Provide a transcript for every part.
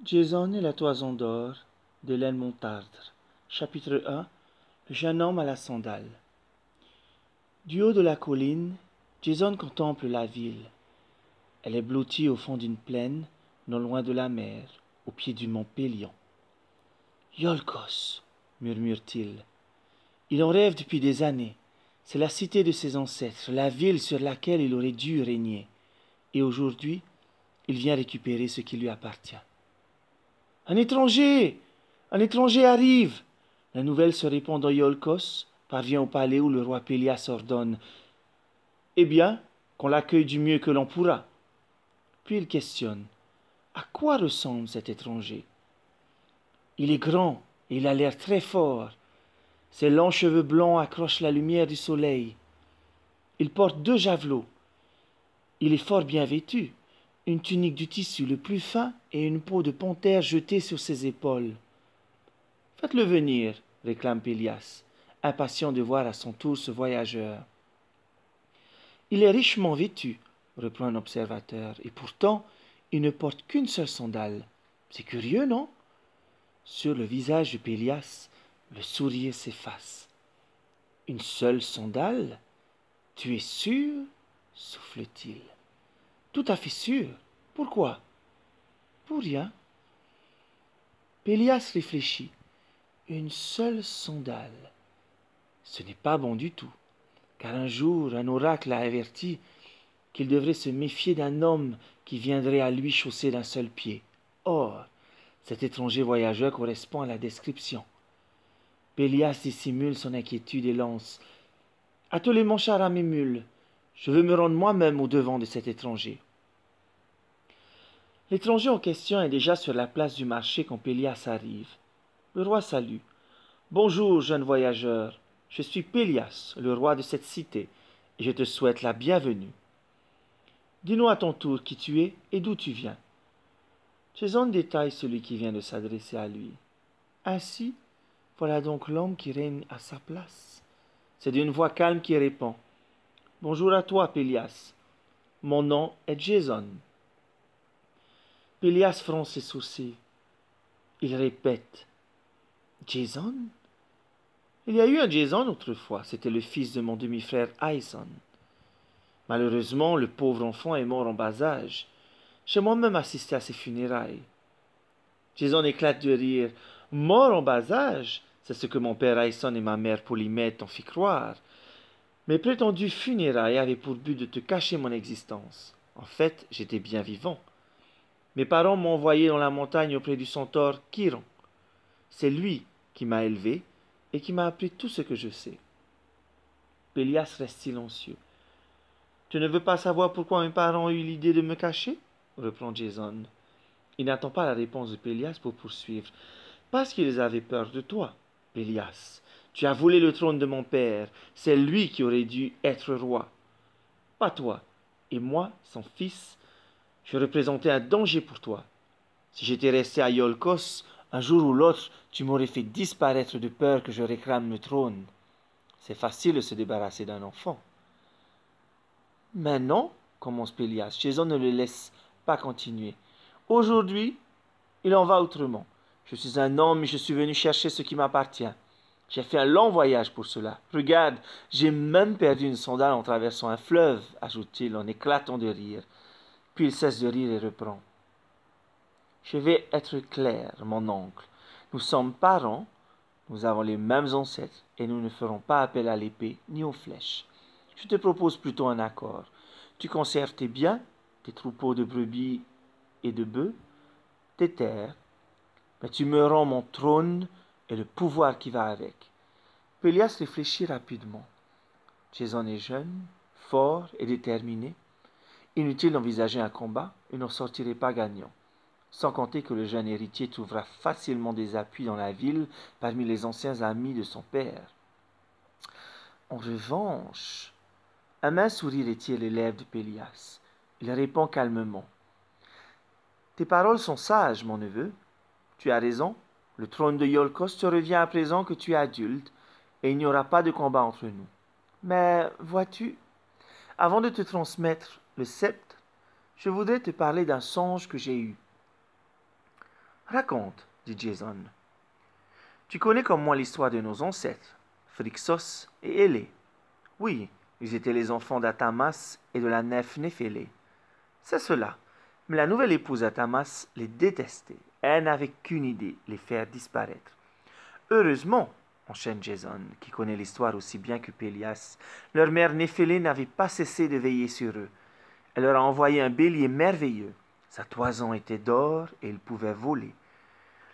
Jason et la toison d'or d'Hélène Montardre. Chapitre 1. Le jeune homme à la sandale. Du haut de la colline, Jason contemple la ville. Elle est blottie au fond d'une plaine, non loin de la mer, au pied du mont Pélion. Iolcos, murmure-t-il. Il en rêve depuis des années. C'est la cité de ses ancêtres, la ville sur laquelle il aurait dû régner. Et aujourd'hui, il vient récupérer ce qui lui appartient. Un étranger! Un étranger arrive! La nouvelle se répand dans Iolcos, parvient au palais où le roi Pélias ordonne. Eh bien, qu'on l'accueille du mieux que l'on pourra. Puis il questionne. À quoi ressemble cet étranger? Il est grand et il a l'air très fort. Ses longs cheveux blancs accrochent la lumière du soleil. Il porte 2 javelots. Il est fort bien vêtu. Une tunique du tissu le plus fin et une peau de panthère jetée sur ses épaules. Faites-le venir, réclame Pélias, impatient de voir à son tour ce voyageur. Il est richement vêtu, reprend un observateur, et pourtant il ne porte qu'une seule sandale. C'est curieux, non? Sur le visage de Pélias, le sourire s'efface. Une seule sandale? Tu es sûr? Souffle-t-il. Tout à fait sûr. Pourquoi? Pour rien. Pélias réfléchit. Une seule sandale. Ce n'est pas bon du tout, car un jour un oracle l'a averti qu'il devrait se méfier d'un homme qui viendrait à lui chaussé d'un seul pied. Or, cet étranger voyageur correspond à la description. Pélias dissimule son inquiétude et lance. Attelez mon char à mes mules. Je veux me rendre moi-même au devant de cet étranger. L'étranger en question est déjà sur la place du marché quand Pélias arrive. Le roi salue. Bonjour, jeune voyageur. Je suis Pélias, le roi de cette cité, et je te souhaite la bienvenue. Dis-nous à ton tour qui tu es et d'où tu viens. Jason détaille celui qui vient de s'adresser à lui. Ainsi, voilà donc l'homme qui règne à sa place. C'est d'une voix calme qui répond. Bonjour à toi, Pélias. Mon nom est Jason. Pélias fronce ses sourcils. Il répète. Jason? Il y a eu un Jason autrefois, c'était le fils de mon demi-frère Aison. Malheureusement, le pauvre enfant est mort en bas âge. J'ai moi-même assisté à ses funérailles. Jason éclate de rire. Mort en bas âge? C'est ce que mon père Aison et ma mère Polymète t'ont fait croire. Mes prétendues funérailles avaient pour but de te cacher mon existence. En fait, j'étais bien vivant. Mes parents m'ont envoyé dans la montagne auprès du centaure Chiron. C'est lui qui m'a élevé et qui m'a appris tout ce que je sais. Pélias reste silencieux. Tu ne veux pas savoir pourquoi mes parents ont eu l'idée de me cacher? Reprend Jason. Il n'attend pas la réponse de Pélias pour poursuivre. Parce qu'ils avaient peur de toi, Pélias. Tu as volé le trône de mon père. C'est lui qui aurait dû être roi. Pas toi. Et moi, son fils, je représentais un danger pour toi. Si j'étais resté à Iolcos, un jour ou l'autre, tu m'aurais fait disparaître de peur que je réclame le trône. C'est facile de se débarrasser d'un enfant. Mais non, commence Pélias. Jason ne le laisse pas continuer. Aujourd'hui, il en va autrement. Je suis un homme et je suis venu chercher ce qui m'appartient. J'ai fait un long voyage pour cela. Regarde, j'ai même perdu une sandale en traversant un fleuve, ajoute-t-il en éclatant de rire. Puis il cesse de rire et reprend. Je vais être clair, mon oncle. Nous sommes parents, nous avons les mêmes ancêtres, et nous ne ferons pas appel à l'épée ni aux flèches. Je te propose plutôt un accord. Tu conserves tes biens, tes troupeaux de brebis et de bœufs, tes terres, mais tu me rends mon trône et le pouvoir qui va avec. Pélias réfléchit rapidement. Jason est jeune, fort et déterminé. Inutile d'envisager un combat, il n'en sortirait pas gagnant. Sans compter que le jeune héritier trouvera facilement des appuis dans la ville parmi les anciens amis de son père. En revanche, un mince sourire étire les lèvres de Pélias. Il répond calmement. Tes paroles sont sages, mon neveu. Tu as raison. Le trône de Iolcos te revient à présent que tu es adulte, et il n'y aura pas de combat entre nous. Mais, vois-tu, avant de te transmettre le sceptre, je voudrais te parler d'un songe que j'ai eu. Raconte, dit Jason. Tu connais comme moi l'histoire de nos ancêtres, Phrixos et Hélé. Oui, ils étaient les enfants d'Athamas et de la nymphe Néphélé. C'est cela. Mais la nouvelle épouse d'Athamas les détestait. Elle n'avait qu'une idée, les faire disparaître. Heureusement, enchaîne Jason, qui connaît l'histoire aussi bien que Pélias, leur mère Néphélé n'avait pas cessé de veiller sur eux. Elle leur a envoyé un bélier merveilleux. Sa toison était d'or et il pouvait voler.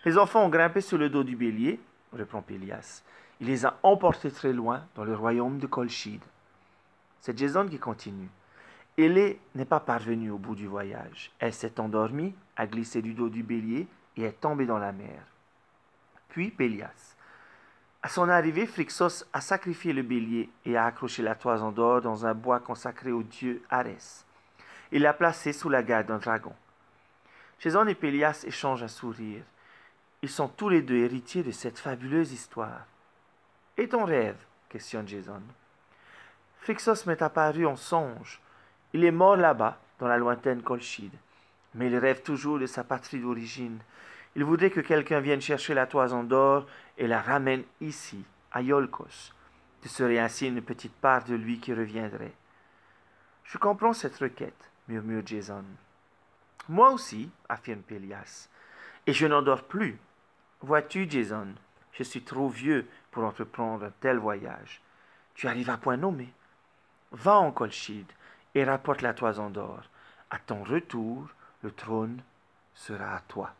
Les enfants ont grimpé sur le dos du bélier, reprend Pélias. Il les a emportés très loin, dans le royaume de Colchide. C'est Jason qui continue. Hélé n'est pas parvenue au bout du voyage. Elle s'est endormie, a glissé du dos du bélier et est tombée dans la mer. Puis Pélias. À son arrivée, Phrixos a sacrifié le bélier et a accroché la toison d'or dans un bois consacré au dieu Arès. Il l'a placé sous la garde d'un dragon. Jason et Pélias échangent un sourire. Ils sont tous les deux héritiers de cette fabuleuse histoire. « Et ton rêve ?» questionne Jason. Phrixos m'est apparu en songe. Il est mort là-bas, dans la lointaine Colchide. Mais il rêve toujours de sa patrie d'origine. Il voudrait que quelqu'un vienne chercher la toison d'or et la ramène ici, à Iolcos. Ce serait ainsi une petite part de lui qui reviendrait. Je comprends cette requête, murmure Jason. Moi aussi, affirme Pélias, et je n'en dors plus. Vois-tu, Jason, je suis trop vieux pour entreprendre un tel voyage. Tu arrives à point nommé. Va en Colchide et rapporte la toison d'or. À ton retour, le trône sera à toi.